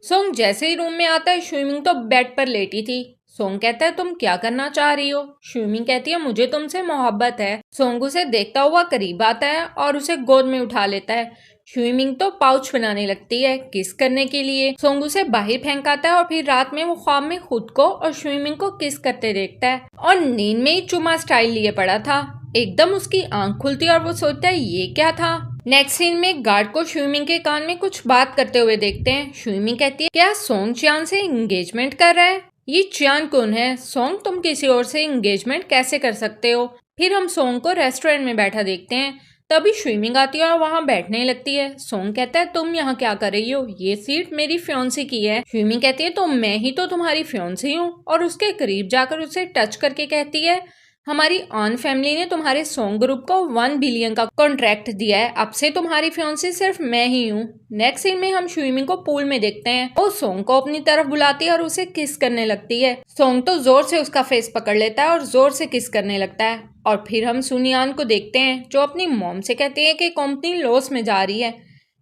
सोंग जैसे ही रूम में आता है, शुइमिंग तो बेड पर लेटी थी। सोंग कहता है तुम क्या करना चाह रही हो? शुइमिंग कहती है मुझे तुमसे मोहब्बत है। सोंग उसे देखता हुआ करीब आता है और उसे गोद में उठा लेता है। शुइमिंग तो पाउच बनाने लगती है किस करने के लिए। सोंग उसे बाहर फेंक आता है और फिर रात में वो ख्वाब में खुद को और शुइमिंग को किस करते देखता है, और नींद में ही चुमा स्टाइल लिए पड़ा था। एकदम उसकी आंख खुलती है और वो सोचता है ये क्या था। नेक्स्ट सीन में गार्ड को स्विमिंग के कान में कुछ बात करते हुए देखते हैं। स्विमिंग कहती है, क्या सोंग चान से एंगेजमेंट कर रहा है? ये चान कौन है? सोंग, तुम किसी और से एंगेजमेंट कैसे कर सकते हो? फिर हम सोंग को रेस्टोरेंट में बैठा देखते हैं। तभी स्विमिंग आती है और वहाँ बैठने लगती है। सोंग कहता है, तुम यहाँ क्या कर रही हो? ये सीट मेरी फियांसी की है। स्विमिंग कहती है, तो मैं ही तो तुम्हारी फियांसी हूँ। और उसके करीब जाकर उसे टच करके कहती है, हमारी ऑन फैमिली ने तुम्हारे सॉन्ग ग्रुप को 1 बिलियन का कॉन्ट्रैक्ट दिया है। अब से तुम्हारी फियांसी सिर्फ मैं ही हूँ। नेक्स्ट सीन में हम स्विमिंग को पूल में देखते हैं। वो सॉन्ग को अपनी तरफ बुलाती है और उसे किस करने लगती है। सॉन्ग तो जोर से उसका फेस पकड़ लेता है और जोर से किस करने लगता है। और फिर हम सुनियान को देखते हैं, जो अपनी मॉम से कहती है कि कंपनी लॉस में जा रही है।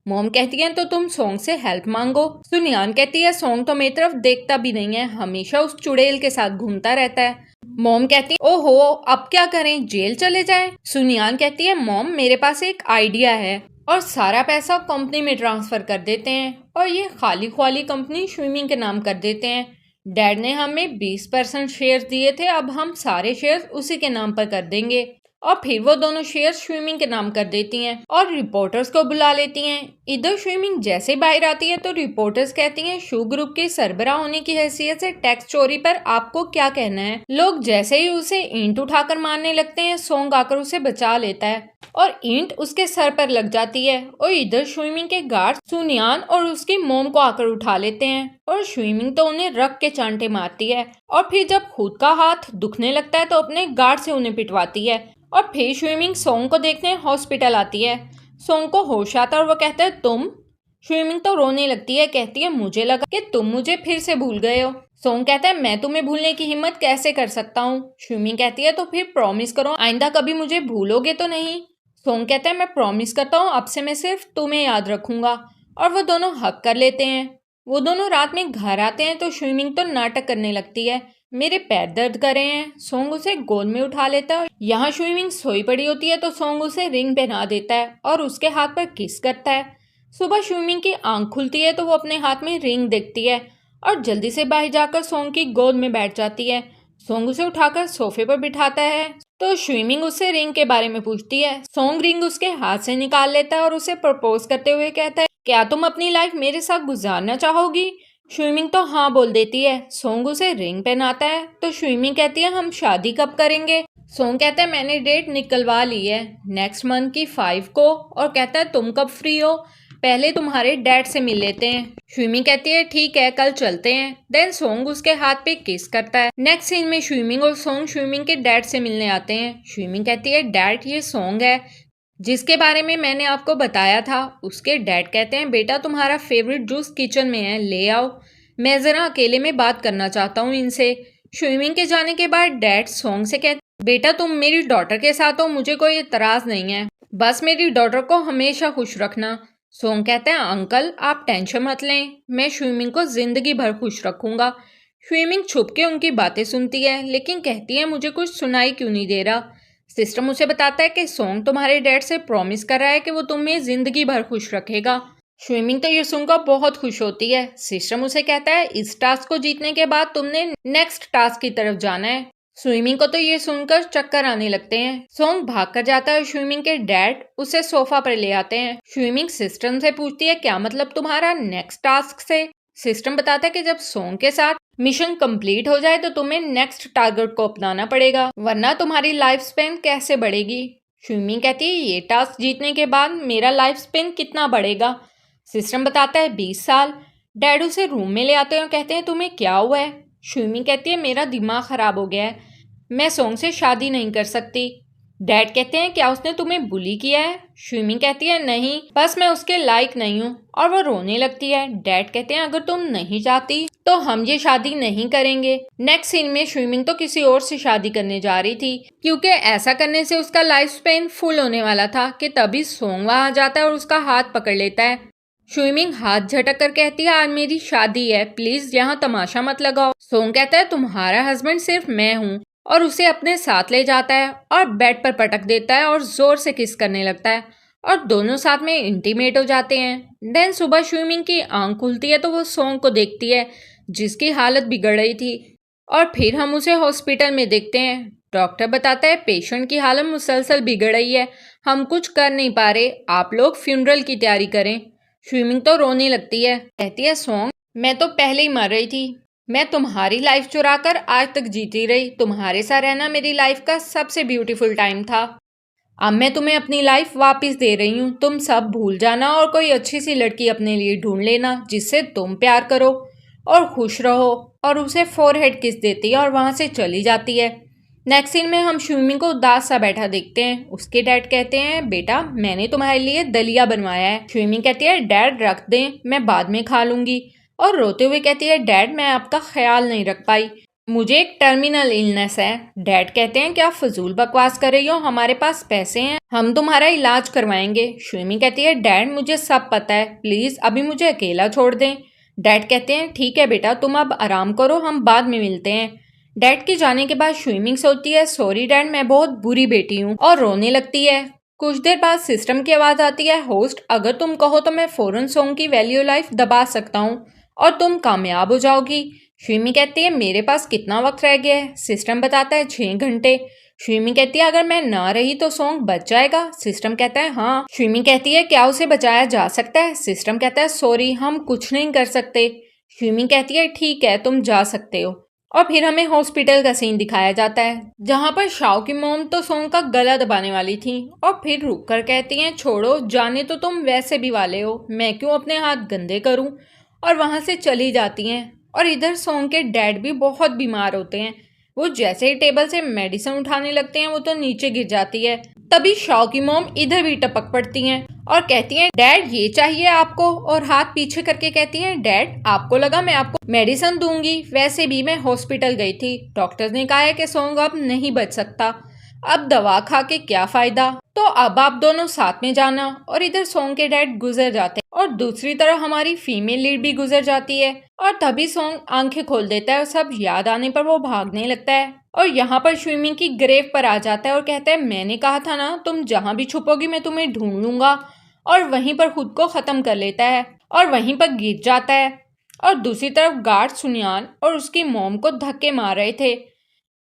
मॉम कहती है, तो तुम सॉन्ग से हेल्प मांगो। सुनियान कहती है, सॉन्ग तो मेरी तरफ देखता भी नहीं है, हमेशा उस चुड़ैल के साथ घूमता रहता है। मॉम कहती है, ओहो, अब क्या करें, जेल चले जाएं? सुनियान कहती है, मॉम मेरे पास एक आइडिया है, और सारा पैसा कंपनी में ट्रांसफर कर देते हैं और ये खाली ख्वाली कंपनी स्विमिंग के नाम कर देते हैं। डैड ने हमें 20% शेयर दिए थे, अब हम सारे शेयर उसी के नाम पर कर देंगे। और फिर वो दोनों शेयर स्विमिंग के नाम कर देती हैं और रिपोर्टर्स को बुला लेती हैं। इधर स्विमिंग जैसे बाहर आती है तो रिपोर्टर्स कहती हैं, शू ग्रुप के सरबराह होने की हैसियत से टैक्स चोरी पर आपको क्या कहना है? लोग जैसे ही उसे ईंट उठाकर मारने लगते हैं, सोंग आकर उसे बचा लेता है और ईंट उसके सर पर लग जाती है। और इधर स्विमिंग के गार्ड सुनियान और उसकी मोम को आकर उठा लेते हैं और स्विमिंग तो उन्हें रख के चांटे मारती है। और फिर जब खुद का हाथ दुखने लगता है तो अपने गार्ड से उन्हें पिटवाती है। और फिर स्विमिंग सोंग को देखने हॉस्पिटल आती है। सोंग को होश आता है और वो कहता है, तुम? स्विमिंग तो रोने लगती है, कहती है, मुझे लगा कि तुम मुझे फिर से भूल गए हो। सोंग कहता है, मैं तुम्हें भूलने की हिम्मत कैसे कर सकता हूँ? स्विमिंग कहती है, तो फिर प्रॉमिस करो, आइंदा कभी मुझे भूलोगे तो नहीं? सोंग कहता है, मैं प्रॉमिस करता हूँ, अब से मैं सिर्फ तुम्हें याद रखूंगा। और वो दोनों हक कर लेते हैं। वो दोनों रात में घर आते हैं तो स्विमिंग तो नाटक करने लगती है, मेरे पैर दर्द कर रहे हैं। सोंग उसे गोद में उठा लेता है। यहाँ स्विमिंग सोई पड़ी होती है तो सोंग उसे रिंग पहना देता है और उसके हाथ पर किस करता है। सुबह स्विमिंग की आंख खुलती है तो वो अपने हाथ में रिंग देखती है और जल्दी से बाहर जाकर सोंग की गोद में बैठ जाती है। सोंग उसे उठाकर सोफे पर बिठाता है तो स्विमिंग उससे रिंग के बारे में पूछती है। सोंग रिंग उसके हाथ से निकाल लेता है और उसे प्रपोज करते हुए कहता है, क्या तुम अपनी लाइफ मेरे साथ गुजारना चाहोगी? स्विमिंग तो हाँ बोल देती है। सोंग उसे रिंग पहनाता है तो स्विमिंग कहती है, हम शादी कब करेंगे? सोंग कहता है, मैंने डेट निकलवा ली है नेक्स्ट मंथ की 5 को। और कहता है, तुम कब फ्री हो? पहले तुम्हारे डैड से मिल लेते हैं। स्विमिंग कहती है, ठीक है, कल चलते हैं। देन सोंग उसके हाथ पे किस करता है। नेक्स्ट सीन में स्विमिंग और सोंग स्विमिंग के डैड से मिलने आते हैं। स्विमिंग कहती है, डैड, ये सोंग है जिसके बारे में मैंने आपको बताया था। उसके डैड कहते हैं, बेटा तुम्हारा फेवरेट जूस किचन में है, ले आओ, मैं ज़रा अकेले में बात करना चाहता हूँ इनसे। स्विमिंग के जाने के बाद डैड सोंग से कहते, बेटा तुम मेरी डॉटर के साथ हो, मुझे कोई इतराज़ नहीं है, बस मेरी डॉटर को हमेशा खुश रखना। सोंग कहते हैं, अंकल आप टेंशन मत लें, मैं स्विमिंग को ज़िंदगी भर खुश रखूँगा। स्विमिंग छुप के उनकी बातें सुनती है लेकिन कहती है, मुझे कुछ सुनाई क्यों नहीं दे रहा। सिस्टम उसे बताता है कि सोंग तुम्हारे डैड से प्रॉमिस कर रहा है कि वो तुम्हें जिंदगी भर खुश रखेगा। स्विमिंग तो ये सुनकर बहुत खुश होती है। सिस्टम उसे कहता है, इस टास्क को जीतने के बाद तुमने नेक्स्ट टास्क की तरफ जाना है। स्विमिंग को तो ये सुनकर चक्कर आने लगते हैं। सोंग भाग कर जाता है और स्विमिंग के डैड उसे सोफा पर ले आते हैं। स्विमिंग सिस्टम से पूछती है, क्या मतलब तुम्हारा नेक्स्ट टास्क से? सिस्टम बताता है कि जब सोंग के साथ मिशन कंप्लीट हो जाए तो तुम्हें नेक्स्ट टारगेट को अपनाना पड़ेगा, वरना तुम्हारी लाइफ स्पेन कैसे बढ़ेगी। स्विमिंग कहती है, ये टास्क जीतने के बाद मेरा लाइफ स्पेन कितना बढ़ेगा? सिस्टम बताता है 20 साल। डैड उसे रूम में ले आते हैं और कहते हैं, तुम्हें क्या हुआ है? स्विमिंग कहती है, मेरा दिमाग खराब हो गया है, मैं सोंग से शादी नहीं कर सकती। डैड कहते हैं, क्या उसने तुम्हें बुली किया है? स्विमिंग कहती है, नहीं, बस मैं उसके लायक नहीं हूँ। और वो रोने लगती है। डैड कहते हैं, अगर तुम नहीं चाहती तो हम ये शादी नहीं करेंगे। नेक्स्ट सीन में स्विमिंग तो किसी और से शादी करने जा रही थी क्योंकि ऐसा करने से उसका लाइफ स्पेन फुल होने वाला था कि तभी सोंग वहां आ जाता है और उसका हाथ पकड़ लेता है। स्विमिंग हाथ झटक कर कहती है, आज मेरी शादी है, प्लीज यहाँ तमाशा मत लगाओ। सोंग कहता है, तुम्हारा हस्बैंड सिर्फ मैं हूँ, और उसे अपने साथ ले जाता है और बेड पर पटक देता है और जोर से किस करने लगता है और दोनों साथ में इंटीमेट हो जाते हैं। देन सुबह स्विमिंग की आंख खुलती है तो वो सोंग को देखती है जिसकी हालत बिगड़ रही थी और फिर हम उसे हॉस्पिटल में देखते हैं। डॉक्टर बताता है पेशेंट की हालत मुसलसल बिगड़ रही है, हम कुछ कर नहीं पा रहे, आप लोग फ्यूनरल की तैयारी करें। स्विमिंग तो रोने लगती है, कहती है सॉन्ग मैं तो पहले ही मर रही थी। मैं तुम्हारी लाइफ चुरा कर आज तक जीती रही, तुम्हारे साथ रहना मेरी लाइफ का सबसे ब्यूटीफुल टाइम था। अब मैं तुम्हें अपनी लाइफ वापस दे रही हूँ, तुम सब भूल जाना और कोई अच्छी सी लड़की अपने लिए ढूंढ लेना जिससे तुम प्यार करो और खुश रहो। और उसे फोरहेड किस देती है और वहाँ से चली जाती है। नेक्स्ट सीन में हम स्विमिंग को उदास सा बैठा देखते हैं। उसके डैड कहते हैं बेटा मैंने तुम्हारे लिए दलिया बनवाया है। स्विमिंग कहती है डैड रख दें, मैं बाद में खा लूंगी। और रोते हुए कहती है डैड मैं आपका ख्याल नहीं रख पाई, मुझे एक टर्मिनल इलनेस है। डैड कहते हैं क्या फजूल बकवास कर रही हो, हमारे पास पैसे हैं, हम तुम्हारा इलाज करवाएंगे। स्विमी कहती है डैड मुझे सब पता है, प्लीज अभी मुझे अकेला छोड़ दें। डैड कहते हैं ठीक है बेटा तुम अब आराम करो, हम बाद में मिलते हैं। डैड के जाने के बाद स्विमिंग सोचती है सॉरी डैड मैं बहुत बुरी बेटी हूँ, और रोने लगती है। कुछ देर बाद सिस्टम की आवाज आती है होस्ट अगर तुम कहो तो मैं फौरन सॉन्ग की वैल्यू लाइफ दबा सकता हूँ और तुम कामयाब हो जाओगी। स्विमी कहती है मेरे पास कितना वक्त रह गया है। सिस्टम बताता है 6 घंटे। स्विमी कहती है अगर मैं ना रही तो सॉन्ग बच जाएगा। सिस्टम कहता है हाँ। स्विमी कहती है क्या उसे बचाया जा सकता है। सिस्टम कहता है सॉरी हम कुछ नहीं कर सकते। स्विमी कहती है ठीक है तुम जा सकते हो। और फिर हमें हॉस्पिटल का सीन दिखाया जाता है जहाँ पर शाओ की मोम तो सॉन्ग का गला दबाने वाली थी और फिर रुक कर कहती हैं छोड़ो, जाने तो तुम वैसे भी वाले हो, मैं क्यों अपने हाथ गंदे करूं। और वहां से चली जाती हैं। और इधर सॉन्ग के डैड भी बहुत बीमार होते हैं। वो जैसे ही टेबल से मेडिसिन उठाने लगते हैं वो तो नीचे गिर जाती है। तभी शाओ की मोम इधर भी टपक पड़ती हैं और कहती हैं डैड ये चाहिए आपको, और हाथ पीछे करके कहती हैं डैड आपको लगा मैं आपको मेडिसिन दूंगी, वैसे भी मैं हॉस्पिटल गई थी, डॉक्टर्स ने कहा है कि सॉन्ग अब नहीं बच सकता, अब दवा खा के क्या फायदा, तो अब आप दोनों साथ में जाना। और इधर सॉन्ग के डैड गुजर जाते हैं और दूसरी तरफ हमारी फीमेल लीड भी गुजर जाती है। और तभी सॉन्ग आंखें खोल देता है और सब याद आने पर वो भागने लगता है और यहाँ पर स्विमिंग की ग्रेव पर आ जाता है और कहता है मैंने कहा था ना तुम जहाँ भी छुपोगी मैं तुम्हें ढूंढ लूंगा। और वहीं पर खुद को खत्म कर लेता है और वहीं पर गिर जाता है। और दूसरी तरफ गार्ड सुनियान और उसकी मोम को धक्के मार रहे थे।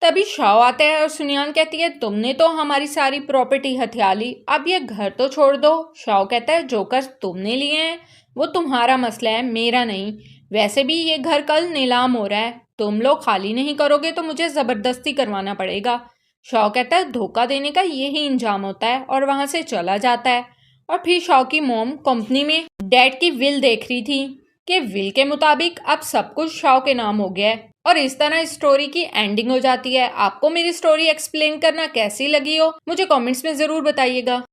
तभी शाओ आता है और सुनियान कहती है तुमने तो हमारी सारी प्रॉपर्टी हथिया ली, अब ये घर तो छोड़ दो। शाओ कहता है जो कर तुमने लिए हैं वो तुम्हारा मसला है, मेरा नहीं, वैसे भी ये घर कल नीलाम हो रहा है, तुम लोग खाली नहीं करोगे तो मुझे जबरदस्ती करवाना पड़ेगा। शाओ कहता है धोखा देने का यही इंजाम होता है और वहां से चला जाता है। और फिर शाओ की मोम कंपनी में डैड की विल देख रही थी कि विल के मुताबिक अब सब कुछ शाओ के नाम हो गया है। और इस तरह स्टोरी की एंडिंग हो जाती है। आपको मेरी स्टोरी एक्सप्लेन करना कैसी लगी हो मुझे कमेंट्स में जरूर बताइएगा।